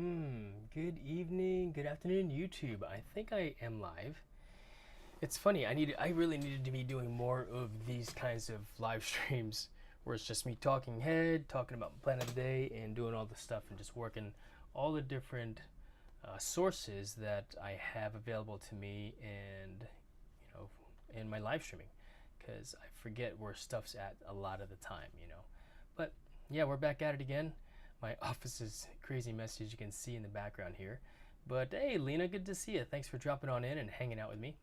Good evening, good afternoon, YouTube. I think I am live. It's funny, I really needed to be doing more of these kinds of live streams where it's just me talking talking about plan of the day and doing all the stuff and just working all the different sources that I have available to me and in my live streaming, because I forget where stuff's at a lot of the time. But yeah, we're back at it again. My office is crazy messy, as you can see in the background here. But hey, Lena, good to see you. Thanks for dropping on in and hanging out with me.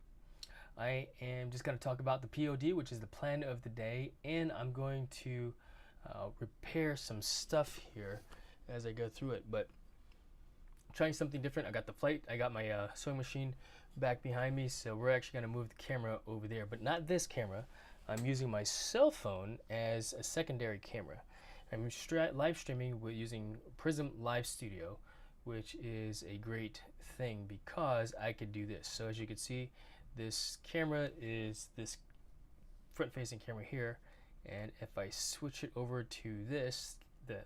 I am just going to talk about the POD, which is the plan of the day, and I'm going to repair some stuff here as I go through it. But I'm trying something different. I got the plate, I got my sewing machine back behind me, so we're actually going to move the camera over there, but not this camera. I'm using my cell phone as a secondary camera. I'm live streaming with using Prism Live Studio, which is a great thing because I could do this. So as you can see, this camera is this front-facing camera here, and if I switch it over to this, the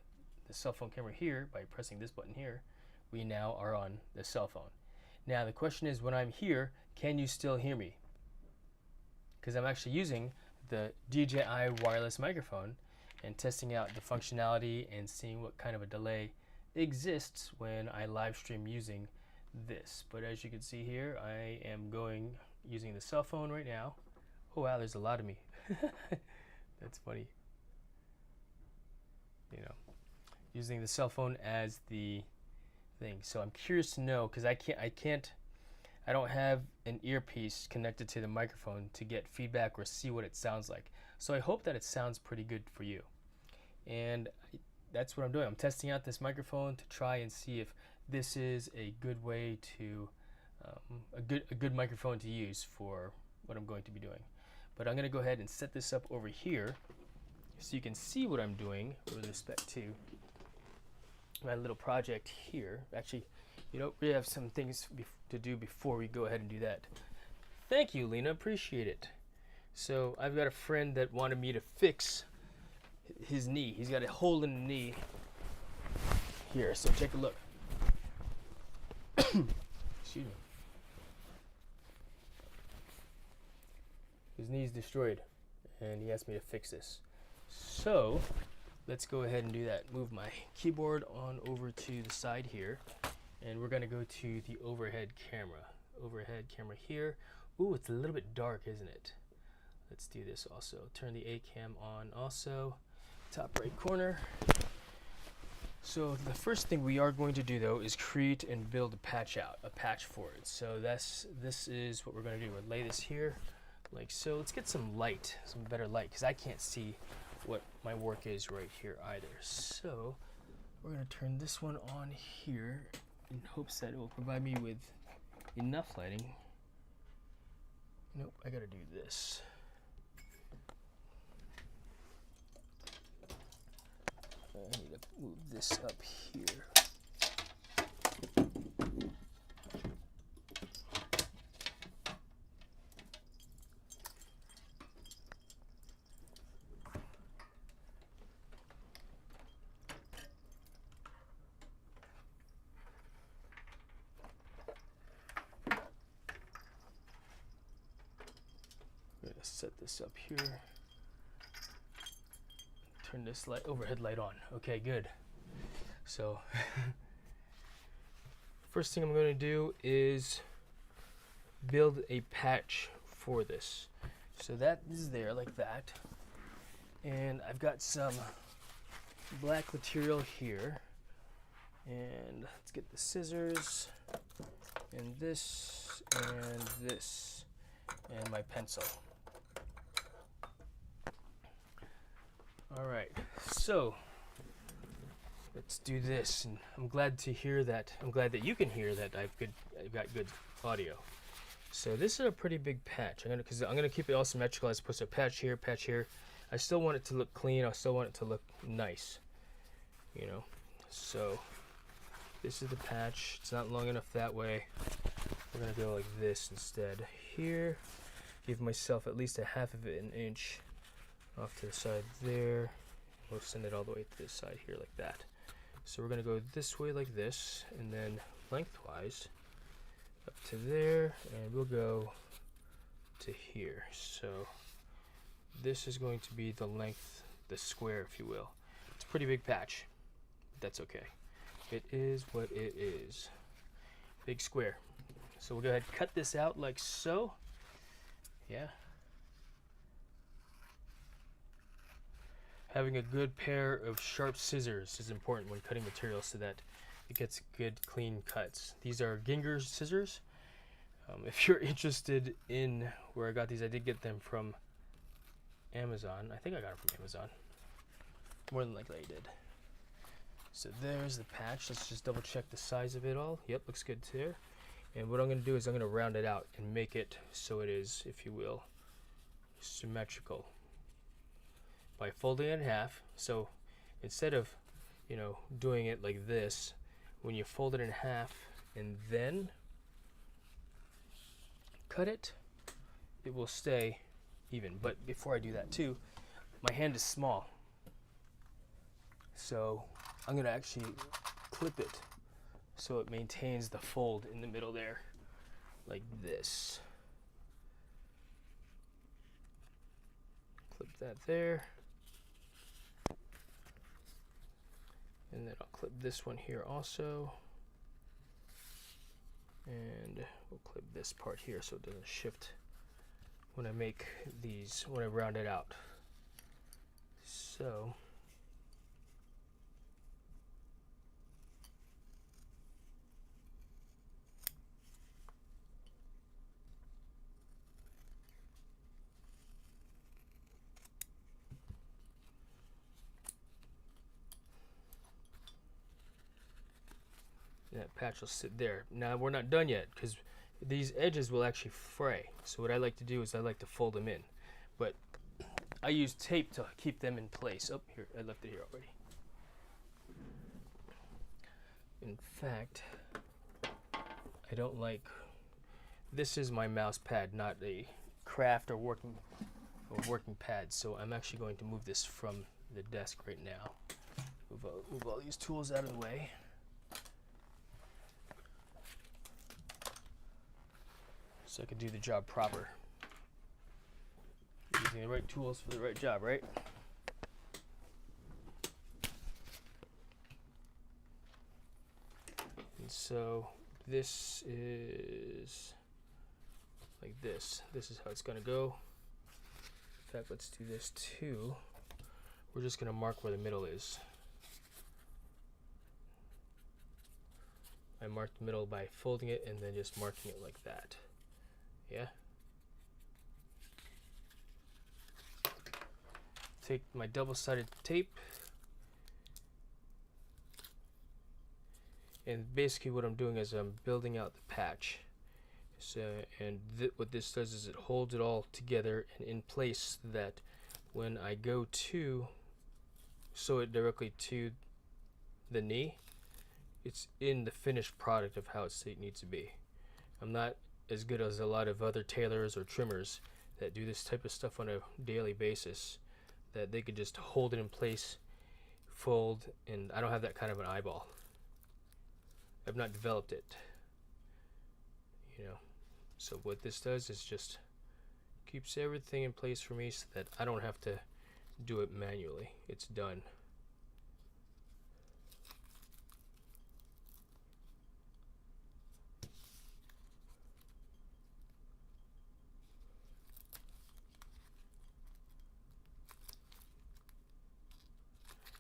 cell phone camera here, by pressing this button here, we now are on the cell phone. Now the question is, when I'm here, can you still hear me? Because I'm actually using the DJI wireless microphone and testing out the functionality and seeing what kind of a delay exists when I live stream using this. But as you can see here, I am using the cell phone right now. Oh wow, there's a lot of me. That's funny. Using the cell phone as the thing. So I'm curious to know, because I don't have an earpiece connected to the microphone to get feedback or see what it sounds like. So I hope that it sounds pretty good for you. And that's what I'm doing. I'm testing out this microphone to try and see if this is a good way to a good microphone to use for what I'm going to be doing. But I'm going to go ahead and set this up over here so you can see what I'm doing with respect to my little project here. Actually, we have some things to do before we go ahead and do that. Thank you, Lena. Appreciate it. So I've got a friend that wanted me to fix his knee. He's got a hole in the knee here, so take a look. Excuse me. His knee's destroyed, and he asked me to fix this. So let's go ahead and do that. Move my keyboard on over to the side here, and we're going to go to the overhead camera. Overhead camera here. Ooh, it's a little bit dark, isn't it? Let's do this also. Turn the A cam on also. Top right corner. So the first thing we are going to do though is create and build a patch for it. So this is what we're going to do. We'll lay this here like so. Let's get some light, some better light, because I can't see what my work is right here either. So we're going to turn this one on here in hopes that it will provide me with enough lighting. Nope, I got to do this. I need to move this up here. I'm going to set this up here. Turn this overhead light on. Okay, good. So first thing I'm going to do is build a patch for this. So that is there like that, and I've got some black material here, and let's get the scissors and this and my pencil. All right, so let's do this, and I'm glad to hear that. I'm glad that you can hear that I've got good audio. So this is a pretty big patch. I'm gonna keep it all symmetrical as opposed to patch here, patch here. I still want it to look clean. I still want it to look nice, So this is the patch. It's not long enough that way. We're gonna go like this instead. Here, give myself at least a half of an inch off to the side there. We'll send it all the way to this side here like that. So we're going to go this way like this, and then lengthwise up to there, and we'll go to here. So this is going to be the length, the square, if you will. It's a pretty big patch, but that's okay. It is what it is. Big square. So we'll go ahead and cut this out like so. Yeah. Having a good pair of sharp scissors is important when cutting materials so that it gets good clean cuts. These are Ginger scissors. If you're interested in where I got these, I did get them from Amazon. I think I got them from Amazon. More than likely I did. So there's the patch. Let's just double check the size of it all. Yep, looks good there. And what I'm going to do is I'm going to round it out and make it so it is, if you will, symmetrical by folding it in half. So instead of, you know, doing it like this, when you fold it in half and then cut it, it will stay even. But before I do that too, my hand is small, so I'm going to actually clip it so it maintains the fold in the middle there, like this. Clip that there. And then I'll clip this one here also. And we'll clip this part here so it doesn't shift when I make these, when I round it out. So that patch will sit there. Now we're not done yet because these edges will actually fray. So what I like to do is I like to fold them in. But I use tape to keep them in place. Oh, here, I left it here already. In fact, I don't like, this is my mouse pad, not a craft or working pad. So I'm actually going to move this from the desk right now. Move all these tools out of the way. So I could do the job proper. Using the right tools for the right job, right? And so this is like this. This is how it's gonna go. In fact, let's do this too. We're just gonna mark where the middle is. I mark the middle by folding it and then just marking it like that. Yeah. Take my double-sided tape, and basically what I'm doing is I'm building out the patch. So, and what this does is it holds it all together and in place so that when I go to sew it directly to the knee, it's in the finished product of how it needs to be. I'm not as good as a lot of other tailors or trimmers that do this type of stuff on a daily basis, that they could just hold it in place, fold, and I don't have that kind of an eyeball. I've not developed it, you know. So what this does is just keeps everything in place for me so that I don't have to do it manually. It's done.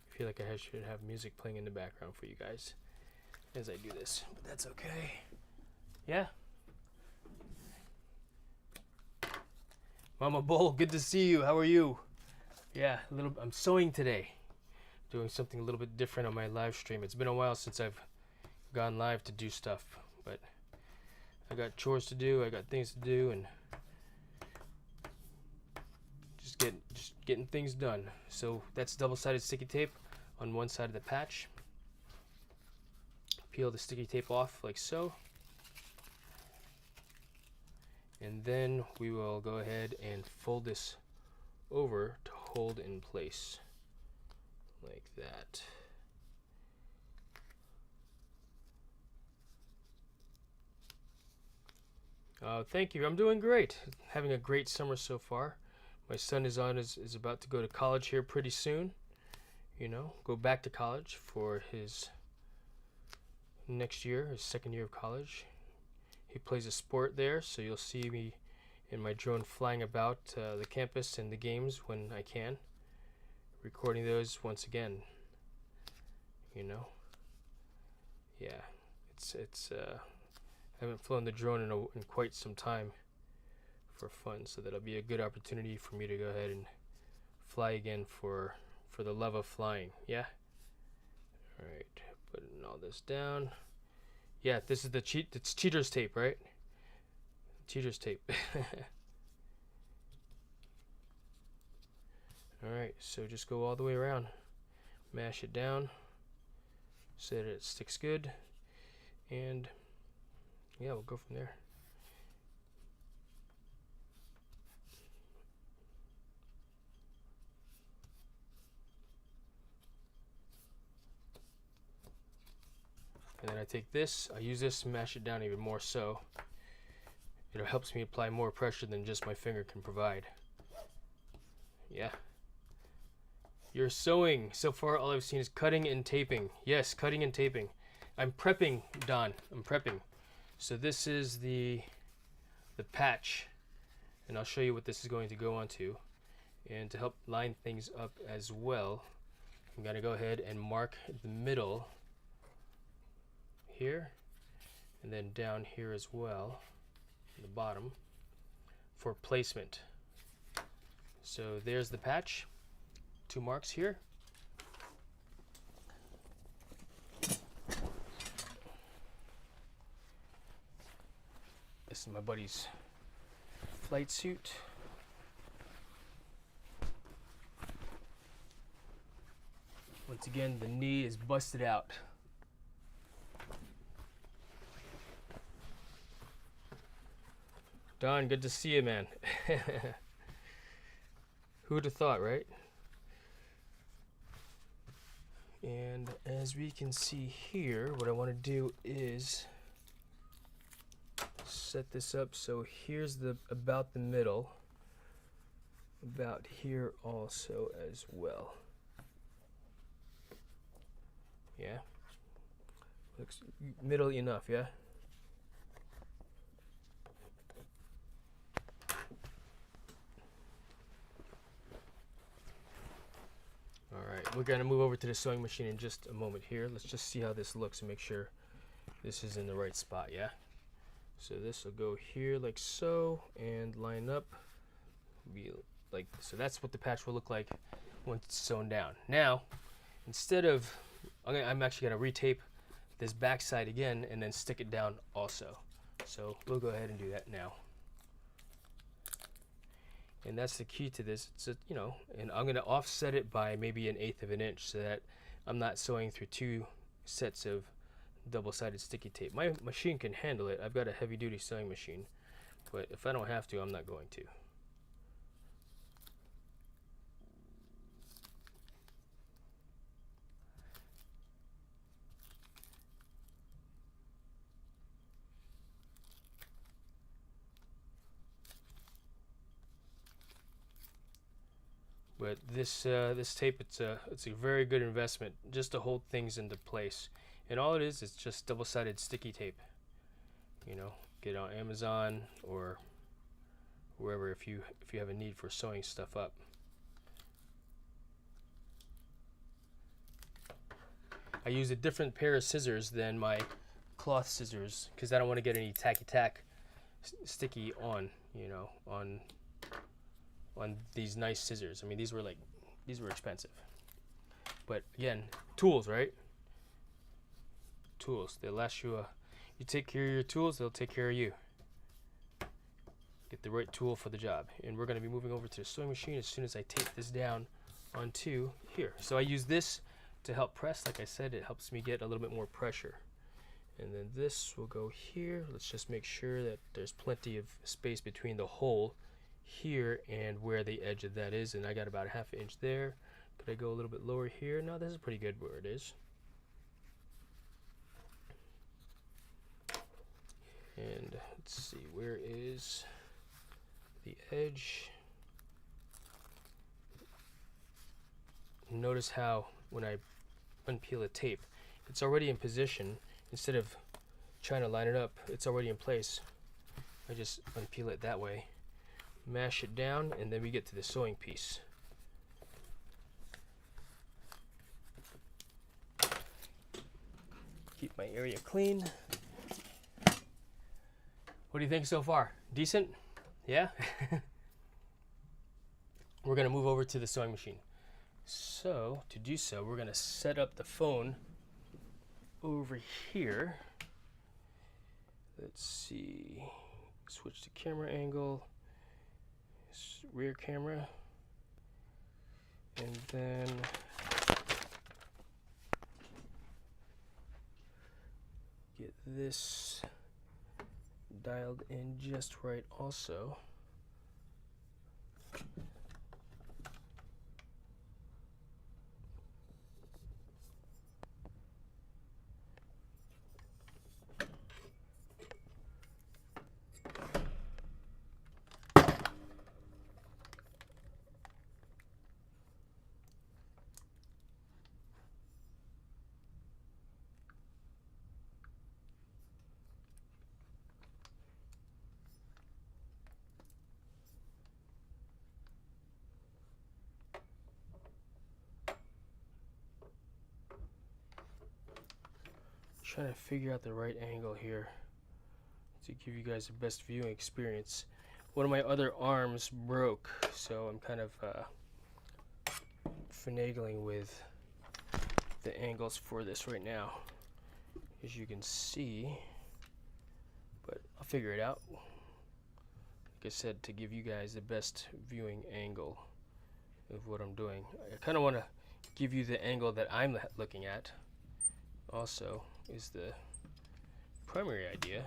I feel like I should have music playing in the background for you guys as I do this, but that's okay. Yeah. Mama Bull, good to see you. How are you? Yeah, I'm sewing today. Doing something a little bit different on my live stream. It's been a while since I've gone live to do stuff, but I got chores to do, I got things to do, and just getting things done. So that's double-sided sticky tape on one side of the patch. Peel the sticky tape off like so. And then we will go ahead and fold this over to hold in place like that. Thank you. I'm doing great. Having a great summer so far. My son is about to go to college here pretty soon. You know, go back to college for his next year, his second year of college. He plays a sport there, so you'll see me in my drone flying about the campus and the games when I can, recording those once again. You know, yeah, it's I haven't flown the drone in quite some time for fun, so that'll be a good opportunity for me to go ahead and fly again for the love of flying. Yeah. All right, putting all this down. Yeah, this is it's cheater's tape, right? Cheater's tape. Alright, so just go all the way around. Mash it down so that it sticks good. And yeah, we'll go from there. And then I take this, I use this to mash it down even more so. It helps me apply more pressure than just my finger can provide. Yeah. You're sewing. So far all I've seen is cutting and taping. Yes, cutting and taping. I'm prepping, Don. I'm prepping. So this is the patch. And I'll show you what this is going to go onto. And to help line things up as well, I'm going to go ahead and mark the middle here, and then down here as well, the bottom, for placement. So there's the patch, 2 marks here. This is my buddy's flight suit. Once again, the knee is busted out. Don, good to see you, man. Who would have thought, right? And as we can see here, what I want to do is set this up so here's about the middle, about here also as well. Yeah, looks middle enough, yeah. Alright, we're going to move over to the sewing machine in just a moment here. Let's just see how this looks and make sure this is in the right spot, yeah? So this will go here like so and line up. Be like so. That's what the patch will look like once it's sewn down. Now, instead of, I'm actually going to retape this back side again and then stick it down also. So we'll go ahead and do that now. And that's the key to this. It's a, you know, and I'm going to offset it by maybe 1/8 of an inch so that I'm not sewing through 2 sets of double-sided sticky tape. My machine can handle it. I've got a heavy-duty sewing machine, but if I don't have to, I'm not going to. But this tape, it's a very good investment just to hold things into place. And all it is just double-sided sticky tape. You know, get it on Amazon or wherever if you have a need for sewing stuff up. I use a different pair of scissors than my cloth scissors because I don't want to get any tacky-tack sticky on, you know, on these nice scissors. I mean, these were expensive. But again, tools, right? Tools. They last you you take care of your tools, they'll take care of you. Get the right tool for the job. And we're going to be moving over to the sewing machine as soon as I tape this down onto here. So I use this to help press. Like I said, it helps me get a little bit more pressure. And then this will go here. Let's just make sure that there's plenty of space between the hole here and where the edge of that is. And I got about 1/2 inch there. Could I go a little bit lower here? No, this is pretty good where it is. And let's see, where is the edge? Notice how when I unpeel the tape, it's already in position. Instead of trying to line it up, it's already in place. I just unpeel it that way, mash it down, and then we get to the sewing piece. Keep my area clean. What do you think so far? Decent? Yeah? We're gonna move over to the sewing machine. So, to do so, we're gonna set up the phone over here. Let's see, switch to camera angle, rear camera, and then get this dialed in just right also. Trying to figure out the right angle here to give you guys the best viewing experience. One of my other arms broke, so I'm kind of finagling with the angles for this right now, as you can see, but I'll figure it out. Like I said, to give you guys the best viewing angle of what I'm doing. I kind of want to give you the angle that I'm looking at also is the primary idea.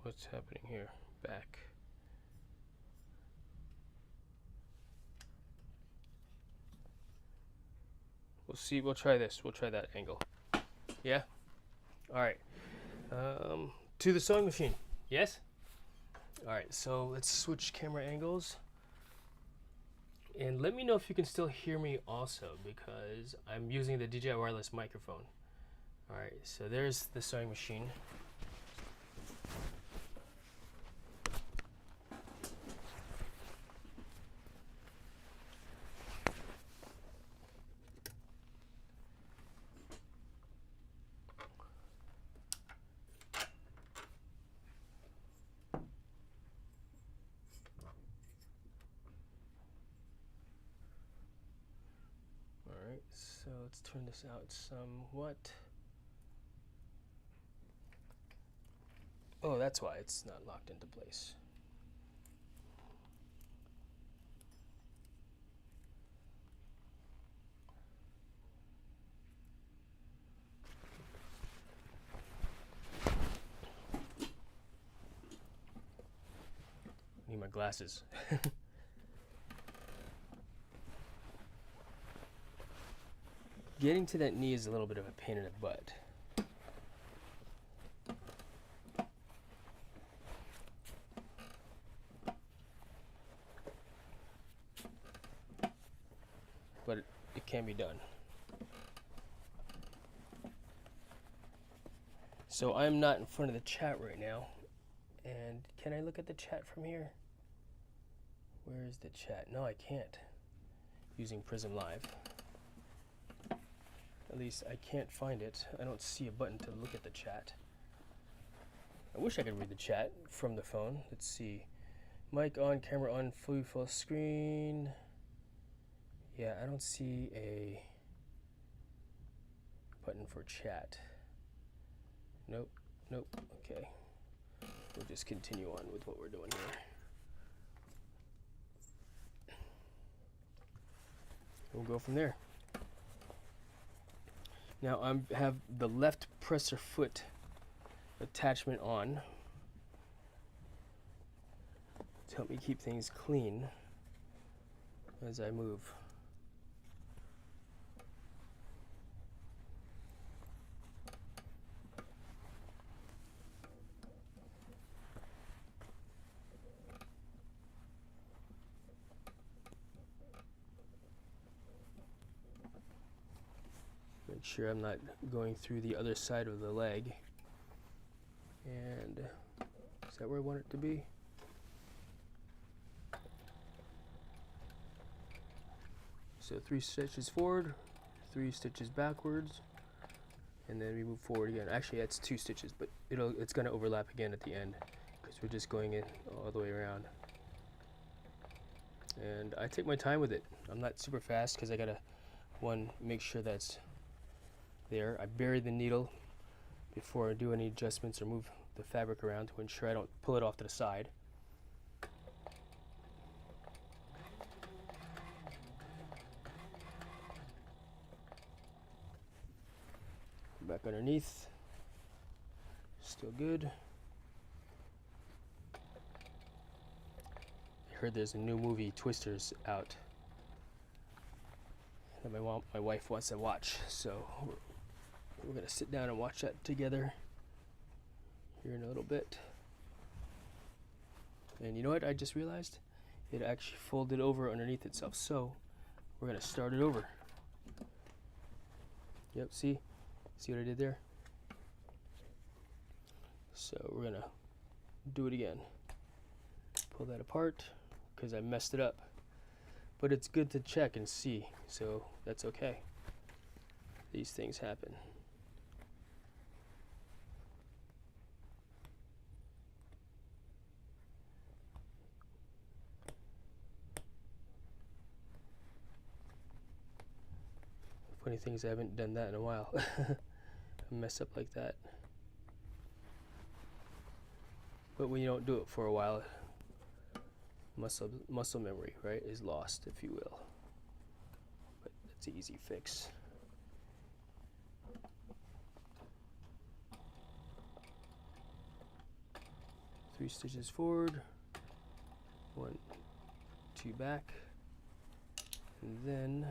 What's happening here? Back. We'll see. We'll try this. We'll try that angle. Yeah? Alright. To the sewing machine. Yes? Alright, so let's switch camera angles. And let me know if you can still hear me also, because I'm using the DJI wireless microphone. Alright, so there's the sewing machine. So let's turn this out somewhat. Oh, that's why it's not locked into place. Need my glasses. Getting to that knee is a little bit of a pain in the butt. But it can be done. So I'm not in front of the chat right now. And can I look at the chat from here? Where is the chat? No, I can't. Using Prism Live. At least I can't find it. I don't see a button to look at the chat. I wish I could read the chat from the phone. Let's see. Mic on, camera on, full screen. Yeah, I don't see a button for chat. Nope, nope, okay. We'll just continue on with what we're doing here. We'll go from there. Now I have the left presser foot attachment on to help me keep things clean. as I move. Make sure I'm not going through the other side of the leg. And is that where I want it to be? So 3 stitches forward, 3 stitches backwards, and then we move forward again. Actually, that's 2 stitches, but it's going to overlap again at the end because we're just going in all the way around. And I take my time with it. I'm not super fast because I gotta make sure that's there. I bury the needle before I do any adjustments or move the fabric around to ensure I don't pull it off to the side. Back underneath, still good. I heard there's a new movie, Twisters, out that my wife wants to watch, so we're gonna sit down and watch that together here in a little bit. And you know what I just realized? It actually folded over underneath itself, so we're gonna start it over. Yep, see what I did there? So we're gonna do it again. Pull that apart because I messed it up, but it's good to check and see, so that's okay. These things happen. Funny thing is I haven't done that in a while. Mess up like that. But when you don't do it for a while, muscle memory, right, is lost, if you will. But it's an easy fix. Three stitches forward, 1, 2 back, and then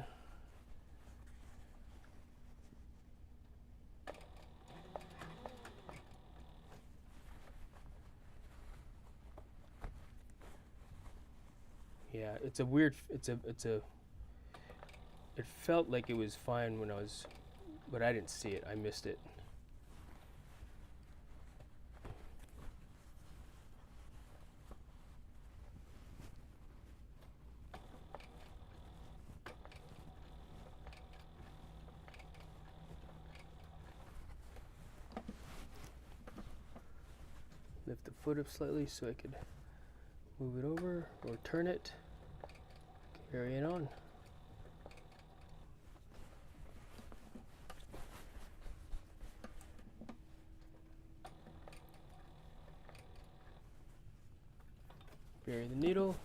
yeah, it's a weird, it felt like it was fine when but I didn't see it, I missed it. Lift the foot up slightly so I could move it over or turn it. Carry it on. Bury the needle,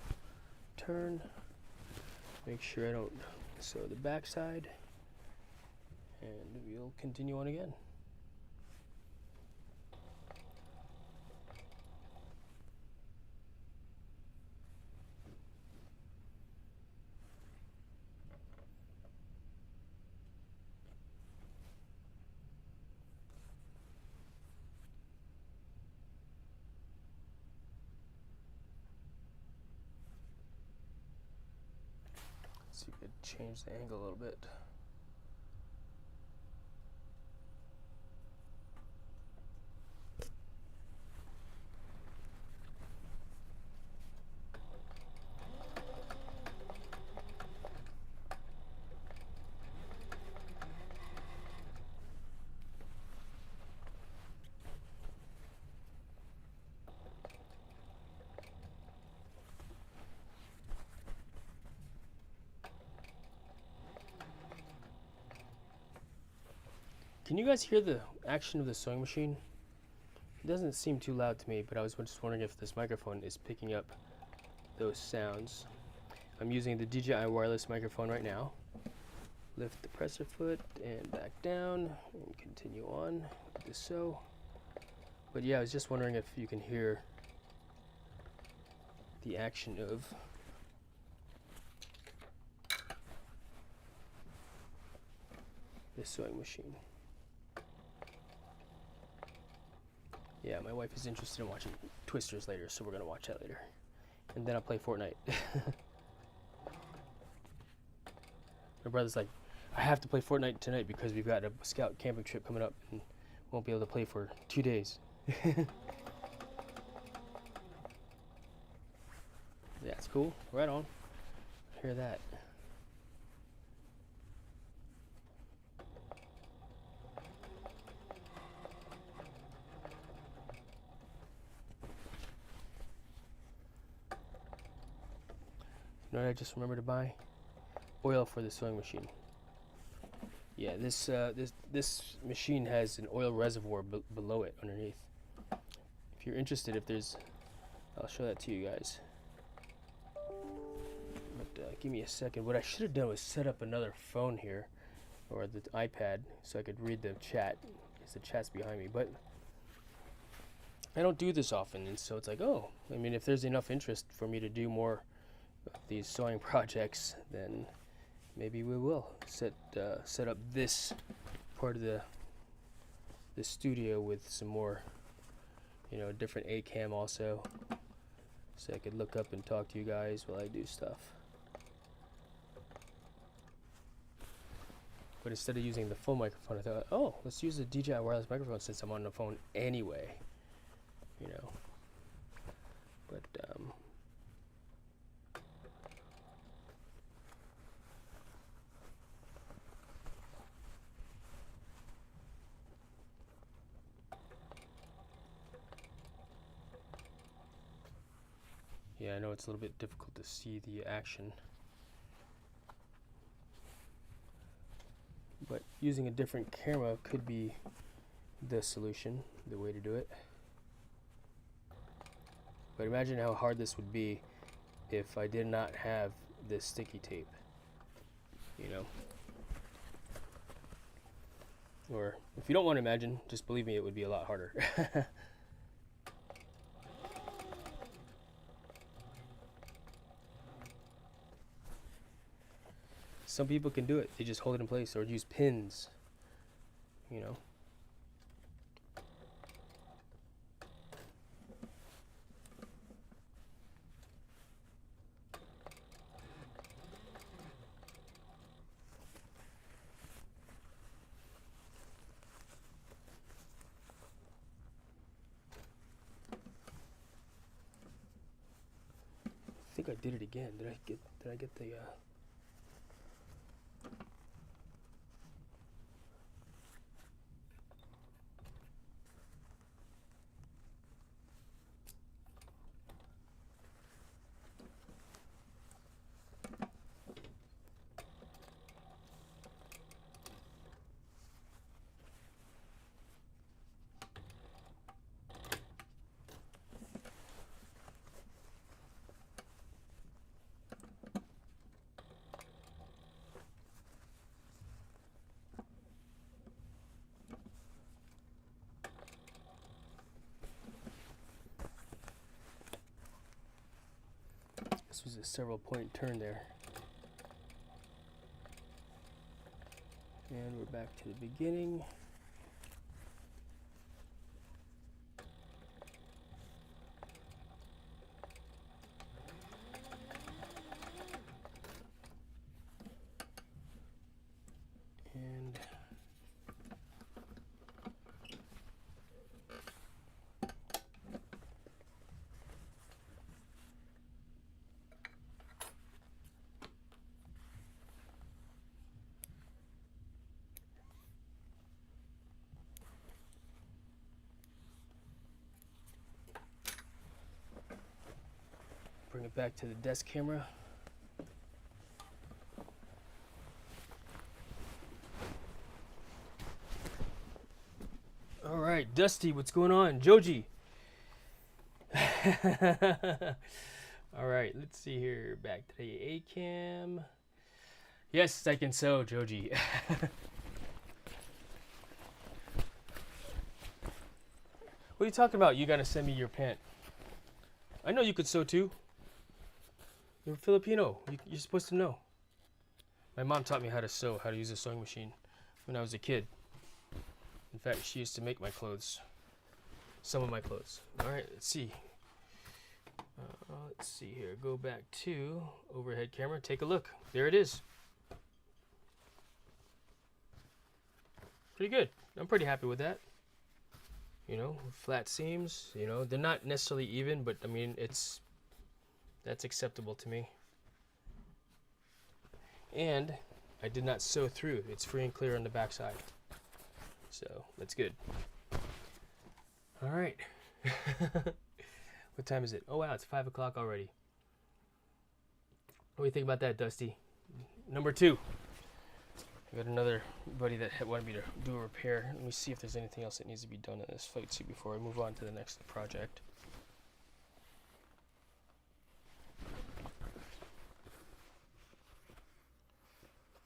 turn, make sure I don't sew the back side, and we'll continue on again. See if we could change the angle a little bit. Can you guys hear the action of the sewing machine? It doesn't seem too loud to me, but I was just wondering if this microphone is picking up those sounds. I'm using the DJI wireless microphone right now. Lift the presser foot and back down and continue on with the sew. But yeah, I was just wondering if you can hear the action of this sewing machine. Yeah, my wife is interested in watching Twisters later, so we're gonna watch that later. And then I'll play Fortnite. My brother's like, I have to play Fortnite tonight because we've got a scout camping trip coming up and won't be able to play for 2 days. Yeah, it's cool. Right on. Hear that. You know what I just remembered to buy? Oil for the sewing machine. Yeah, this machine has an oil reservoir below it, underneath. If you're interested, I'll show that to you guys. But give me a second. What I should have done was set up another phone here, or the iPad, so I could read the chat, because the chat's behind me. But I don't do this often, and so it's like, oh, I mean, if there's enough interest for me to do more of these sewing projects, then maybe we will set up this part of the studio with some more, you know, different A cam also, so I could look up and talk to you guys while I do stuff. But instead of using the phone microphone, I thought, oh, let's use the DJI wireless microphone since I'm on the phone anyway, you know. But yeah, I know it's a little bit difficult to see the action, but using a different camera could be the solution, the way to do it. But imagine how hard this would be if I did not have this sticky tape, you know. Or if you don't want to imagine, just believe me, it would be a lot harder. Some people can do it. They just hold it in place or use pins, you know. I think I did it again. Did I get the This was a several point turn there. And we're back to the beginning. And bring it back to the desk camera. All right, Dusty, what's going on? Joji. All right, let's see here. Back to the A cam. Yes, I can sew, Joji. What are you talking about? You gotta send me your pant. I know you could sew too. You're Filipino. You're supposed to know. My mom taught me how to sew, how to use a sewing machine. when I was a kid. In fact, she used to make my clothes. Some of my clothes. Alright, let's see. Let's see here. Go back to overhead camera. Take a look. There it is. Pretty good. I'm pretty happy with that. You know, flat seams. You know, they're not necessarily even, but I mean, that's acceptable to me. And I did not sew through. It's free and clear on the back side. So that's good. All right. What time is it? Oh wow, it's 5 o'clock already. What do you think about that, Dusty? Number 2. I got another buddy that wanted me to do a repair. Let me see if there's anything else that needs to be done in this flight suit before I move on to the next project.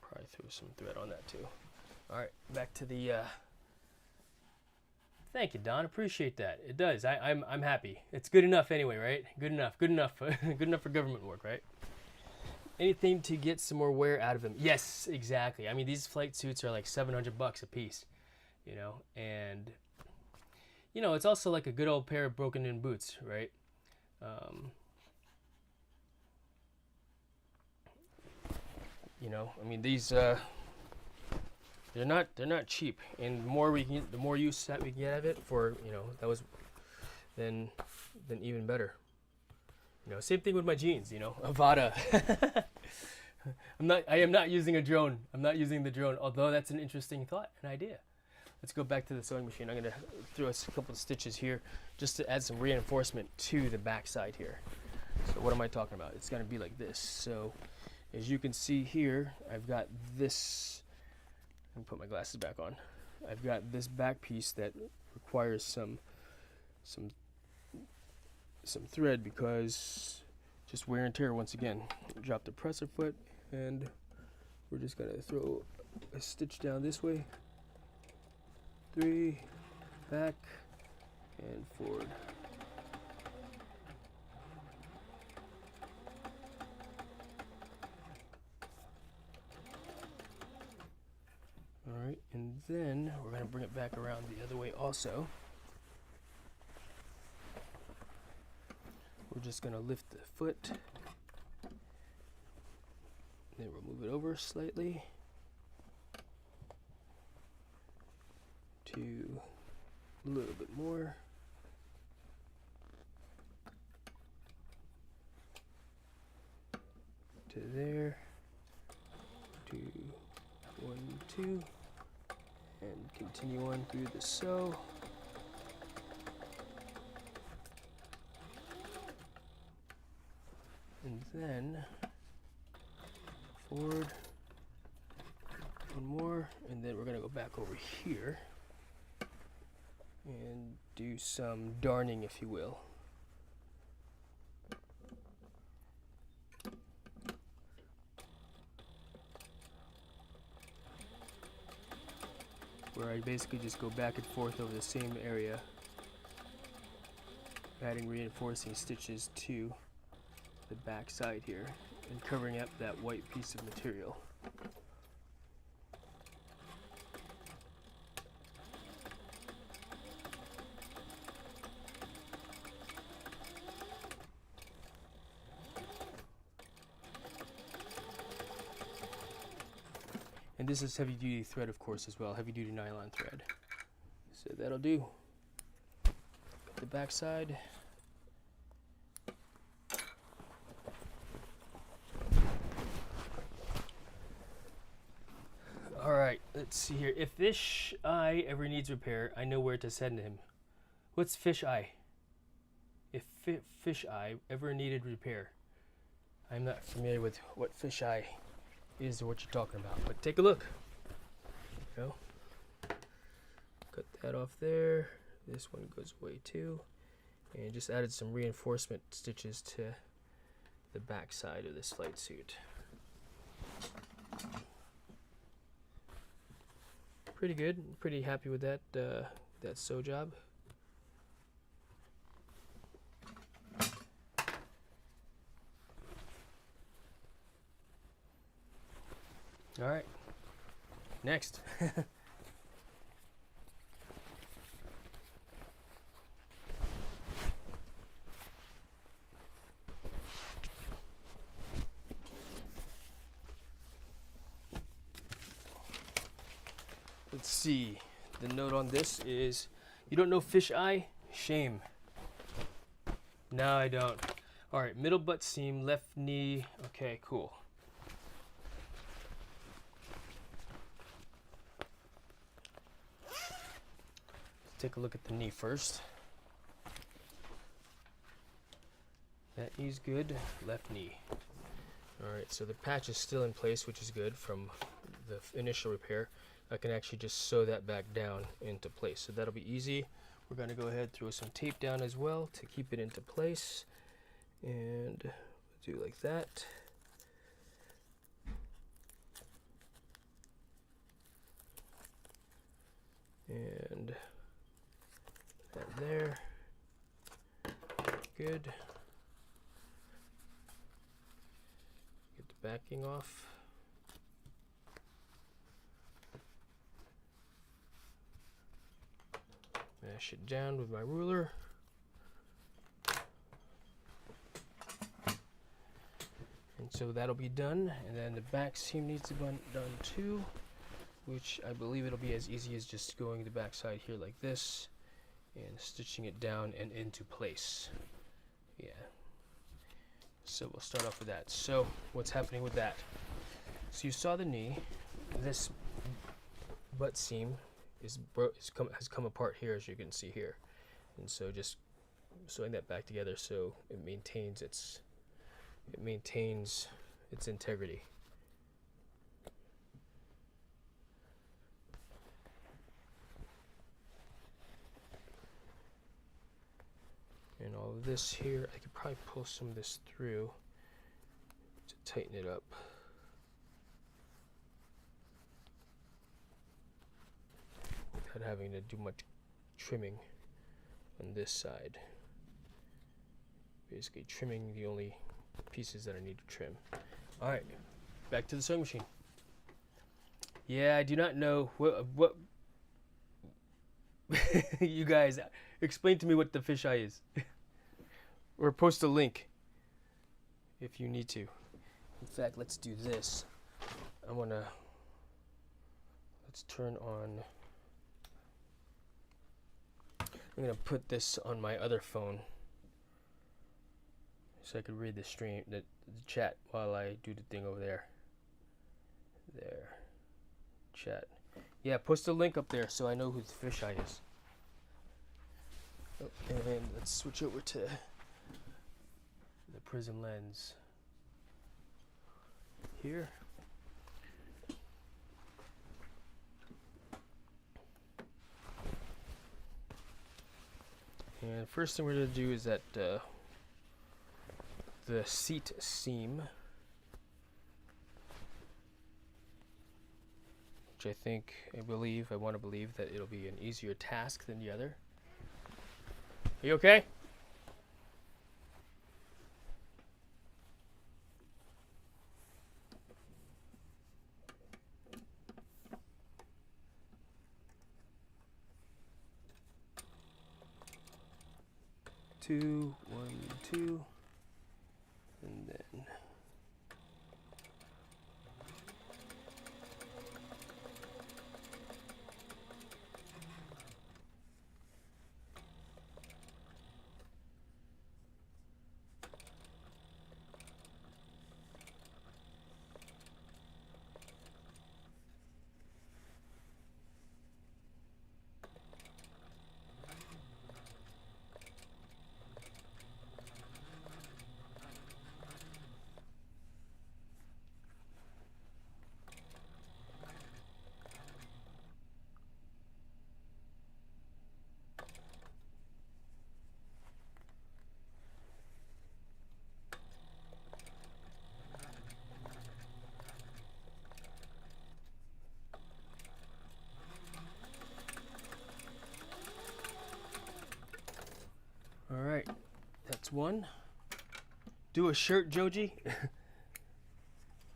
Probably threw some thread on that too. All right, back to the. Thank you, Don. Appreciate that. It does. I'm happy. It's good enough anyway, right? Good enough. Good enough. Good enough for government work, right? Anything to get some more wear out of them. Yes, exactly. I mean, these flight suits are like $700 a piece, you know, and you know, it's also like a good old pair of broken-in boots, right? You know, I mean, these they're not cheap, and the more use that we get of it for, you know, then even better. You know, same thing with my jeans, you know, Avada. I am not using a drone. I'm not using the drone, although that's an interesting thought, an idea. Let's go back to the sewing machine. I'm going to throw a couple of stitches here just to add some reinforcement to the back side here. So what am I talking about? It's going to be like this. So as you can see here, I've got this. Let me put my glasses back on. I've got this back piece that requires some thread because just wear and tear once again. Drop the presser foot, and we're just gonna throw a stitch down this way. 3, back, and forward. Alright, and then we're going to bring it back around the other way also. We're just going to lift the foot. Then we'll move it over slightly to a little bit more. To there. To 1, 2. And continue on through the sew. And then forward, one more, and then we're going to go back over here and do some darning, if you will. Where I basically just go back and forth over the same area, adding reinforcing stitches to the back side here and covering up that white piece of material. And this is heavy duty thread, of course, as well, heavy duty nylon thread. So that'll do. The back side. Alright, let's see here. If Fish Eye ever needs repair, I know where to send him. What's Fish Eye? If Fish Eye ever needed repair. I'm not familiar with what Fish Eye is or what you're talking about, but take a look. There you go. Cut that off there. This one goes away too. And just added some reinforcement stitches to the back side of this flight suit. Pretty good. Pretty happy with that that sew job. All right. next. Let's see. The note on this is, you don't know fish eye? Shame. No, I don't. All right, middle butt seam, left knee. Okay, cool. Let's take a look at the knee first. That knee's good, left knee. All right, so the patch is still in place, which is good from the initial repair. I can actually just sew that back down into place, so that'll be easy. We're gonna go ahead and throw some tape down as well to keep it into place, and do like that. And that there, good. Get the backing off. Mash it down with my ruler. And so that'll be done. And then the back seam needs to be done too, which I believe it'll be as easy as just going the back side here like this and stitching it down and into place. Yeah. So we'll start off with that. So what's happening with that? So you saw the knee. This butt seam has come apart here, as you can see here, and so just sewing that back together so it maintains its integrity. And all of this here, I could probably pull some of this through to tighten it up. Without having to do much trimming on this side. Basically trimming the only pieces that I need to trim. Alright, back to the sewing machine. Yeah, I do not know what you guys, explain to me what the fisheye is. Or post a link if you need to. In fact, let's do this. Let's turn on. I'm gonna put this on my other phone so I could read the stream, the chat while I do the thing over there. There, chat. Yeah, post a link up there so I know who the fisheye is. Oh, and let's switch over to the prism lens here. And first thing we're going to do is that the seat seam, which I want to believe that it'll be an easier task than the other. Are you okay? Two, 1, 2, and then all right, that's one. Do a shirt, Joji.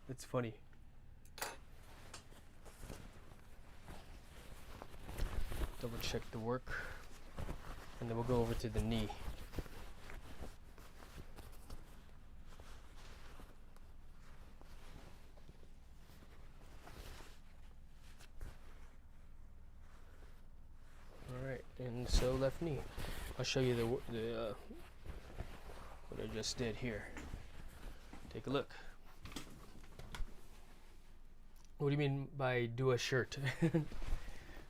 That's funny. double check the work, and then we'll go over to the knee. Alright, and so left knee. I'll show you the what I just did here. Take a look. What do you mean by do a shirt?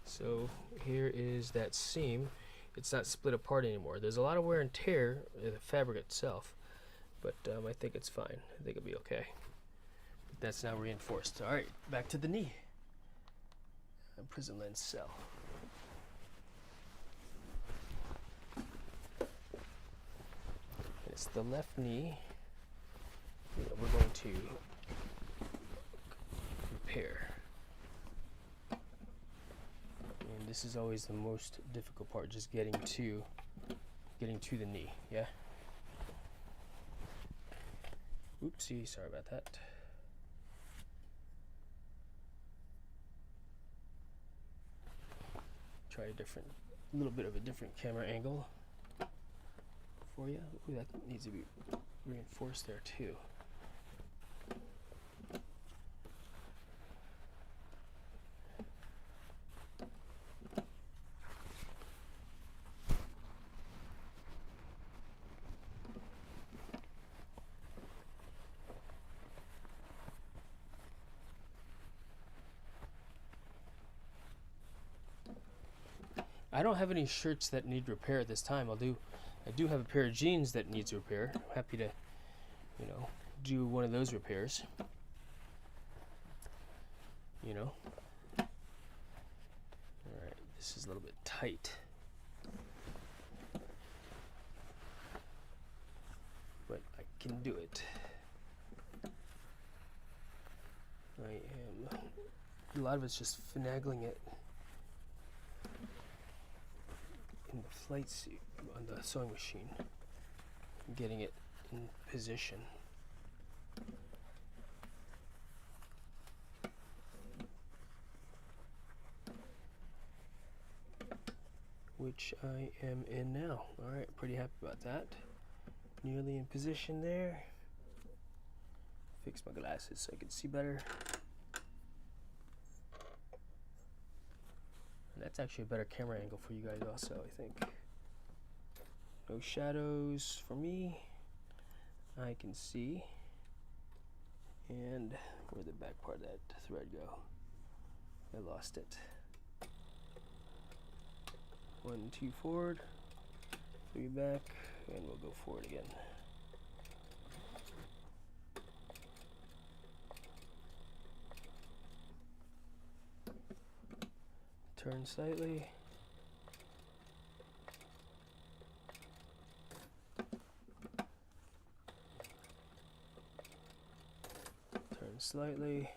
So here is that seam. It's not split apart anymore. There's a lot of wear and tear in the fabric itself, but I think it's fine. I think it'll be okay. That's now reinforced. All right, back to the knee. Prism lens cell. It's the left knee. We're going to repair. And this is always the most difficult part, just getting to the knee, yeah? Oopsie, sorry about that. Try a little bit of a different camera angle for you. Ooh, that needs to be reinforced there too. I don't have any shirts that need repair at this time. I do have a pair of jeans that needs repair. I'm happy to, do one of those repairs. All right, this is a little bit tight. But I can do it. A lot of it's just finagling it in the flight suit on the sewing machine, getting it in position. Which I am in now. Alright, pretty happy about that. Nearly in position there. Fix my glasses so I can see better. That's actually a better camera angle for you guys also, I think. No shadows for me. I can see. And where'd the back part of that thread go? I lost it. 1, 2 forward, 3 back, and we'll go forward again. Turn slightly. Turn slightly.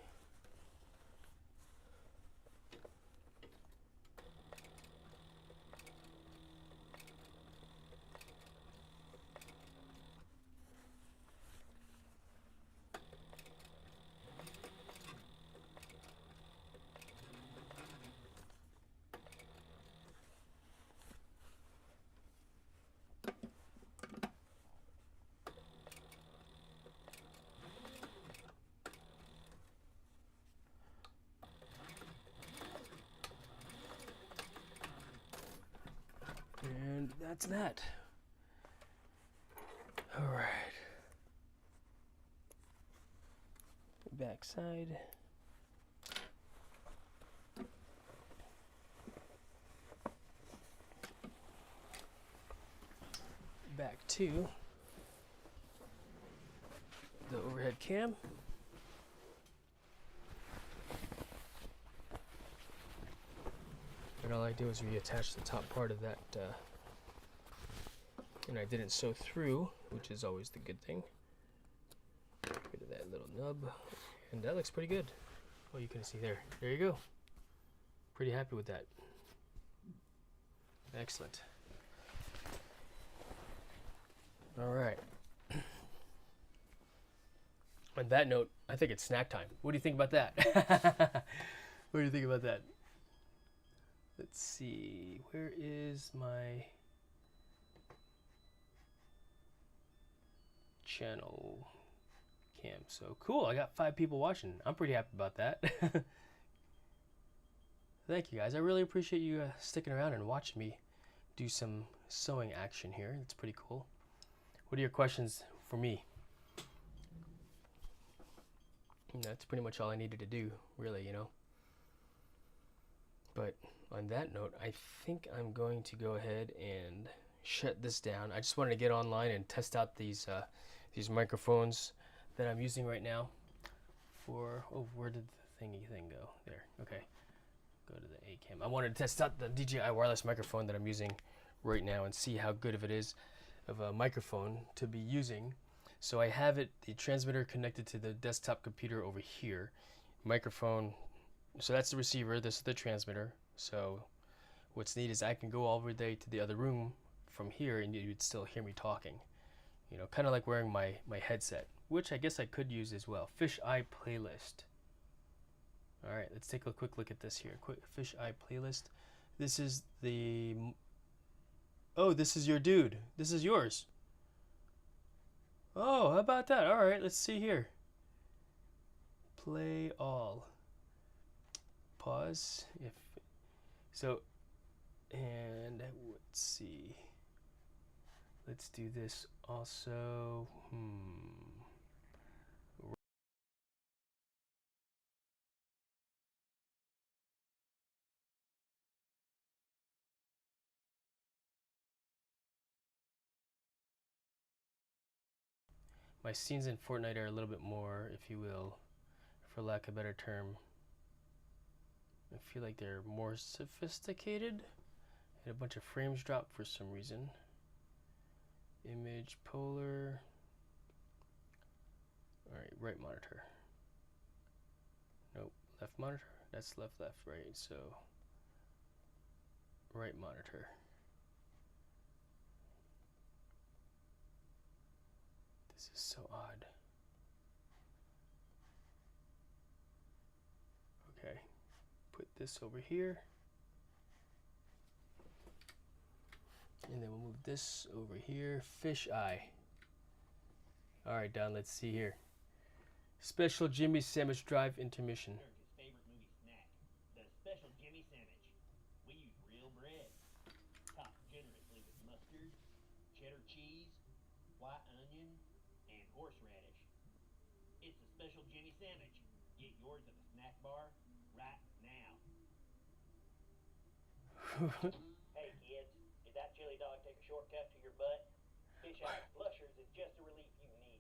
And that's that. All right. Back side. Back to the overhead cam. And all I do is reattach the top part of that, and I didn't sew through, which is always the good thing. Get rid of that little nub, and that looks pretty good. Oh, you can see there. There you go. Pretty happy with that. Excellent. All right. On that note, I think it's snack time. What do you think about that? What do you think about that? Let's see, where is my channel cam? So cool, I got 5 people watching. I'm pretty happy about that. Thank you guys. I really appreciate you sticking around and watching me do some sewing action here. It's pretty cool. What are your questions for me? That's pretty much all I needed to do, really, you know. But on that note, I think I'm going to go ahead and shut this down. I just wanted to get online and test out these microphones that I'm using right now. For where did the thingy thing go? There. Okay. Go to the A cam. I wanted to test out the DJI wireless microphone that I'm using right now and see how good of it is of a microphone to be using. So I have the transmitter connected to the desktop computer over here. Microphone, so that's the receiver, this is the transmitter. So what's neat is I can go all the way to the other room from here and you'd still hear me talking. You know, kind of like wearing my headset, which I guess I could use as well. Fisheye playlist. All right, let's take a quick look at this here. Quick fisheye playlist. This is the, oh, this is your dude. This is yours. Oh, how about that? All right, let's see here. Play all. Pause. If so, and let's see. Let's do this also. My scenes in Fortnite are a little bit more, if you will, for lack of a better term, I feel like they're more sophisticated. And a bunch of frames drop for some reason. Image polar. Alright, right monitor. Nope, left monitor. That's left, right. So, right monitor. This is so odd. Okay, put this over here. And then we'll move this over here. Fisheye. Alright, Don, let's see here. Special Jimmy Sandwich Drive intermission. His favorite movie snack, the Special Jimmy Sandwich. We use real bread, topped generously with mustard, cheddar cheese, white onion, and horseradish. It's a Special Jimmy Sandwich. Get yours at the snack bar right now. Hey kids, did that chili dog take a shortcut to your butt? Fisheye Flushers is just the relief you need.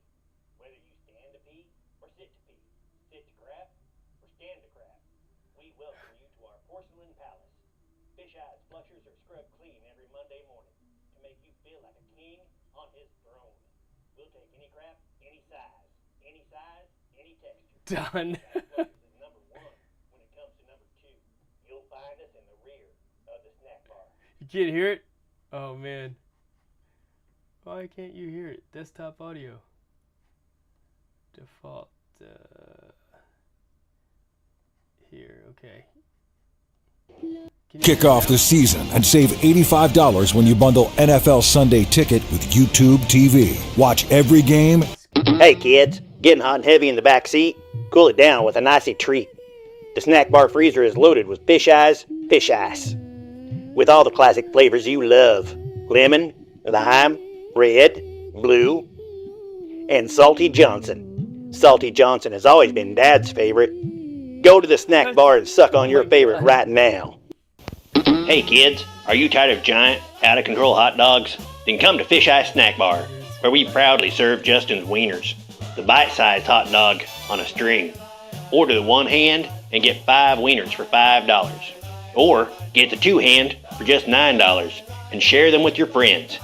Whether you stand to pee or sit to pee, sit to crap or stand to crap, we welcome you to our porcelain palace. Fisheye's Flushers are scrubbed clean every Monday morning to make you feel like a king on his throne. We'll take any crap, any size, any texture. Done. Flushers is number 1 when it comes to number 2. You'll find us in the rear of the snack bar. You can't hear it? Oh man. Why can't you hear it? Desktop audio. Default. Here, okay. Kick off the season and save $85 when you bundle NFL Sunday Ticket with YouTube TV. Watch every game. Hey kids, getting hot and heavy in the back seat? Cool it down with an icy treat. The snack bar freezer is loaded with fish eyes, fish ice. With all the classic flavors you love. Lemon, lime, red, blue, and Salty Johnson. Salty Johnson has always been Dad's favorite. Go to the snack bar and suck on your favorite right now. Hey kids, are you tired of giant, out-of-control hot dogs? Then come to Fish Eye Snack Bar, where we proudly serve Justin's Wieners, the bite-sized hot dog on a string. Order the one hand and get 5 wieners for $5. Or get the 2-hand for just $9 and share them with your friends.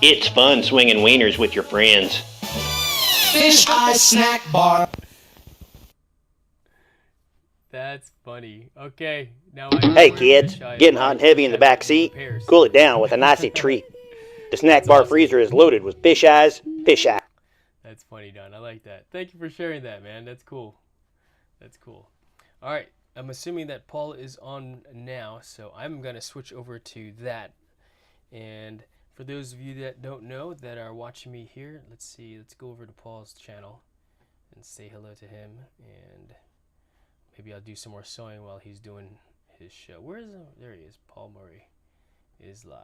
It's fun swinging wieners with your friends. Fish Eye Snack Bar. That's funny. Okay, now Hey kids, getting hot and heavy in the back seat? Cool it down with an icy treat. The snack bar freezer is loaded with fish eyes, fish eye. That's funny, Don. I like that. Thank you for sharing that, man. That's cool. That's cool. All right. I'm assuming that Paul is on now, so I'm going to switch over to that. And for those of you that don't know, that are watching me here, let's go over to Paul's channel and say hello to him. And maybe I'll do some more sewing while he's doing his show. There he is. Paul Murray is live.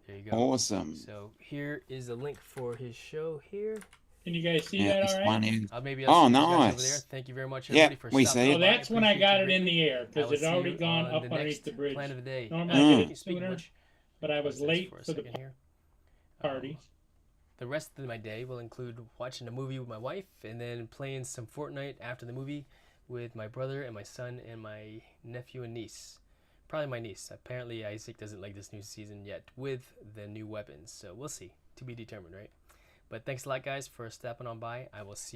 There you go. Awesome. So here is the link for his show here. Can you guys see Yeah, that it's all right? funny. Maybe Oh, I'll see you guys over nice. there. Thank you very much, Yeah, everybody, for we stopping see it. by. Oh, that's when I Appreciate got you it in greatly. the air I because will it see had already you gone on up the underneath next the bridge. Plan of the day. Normally I get it Speaking of sooner, which, but I was pause this late for a for the second here. party. The rest of my day will include watching a movie with my wife and then playing some Fortnite after the movie with my brother and my son and my nephew and niece. Probably my niece. Apparently Isaac doesn't like this new season yet with the new weapons. So we'll see. To be determined, right? But thanks a lot, guys, for stepping on by. I will see you.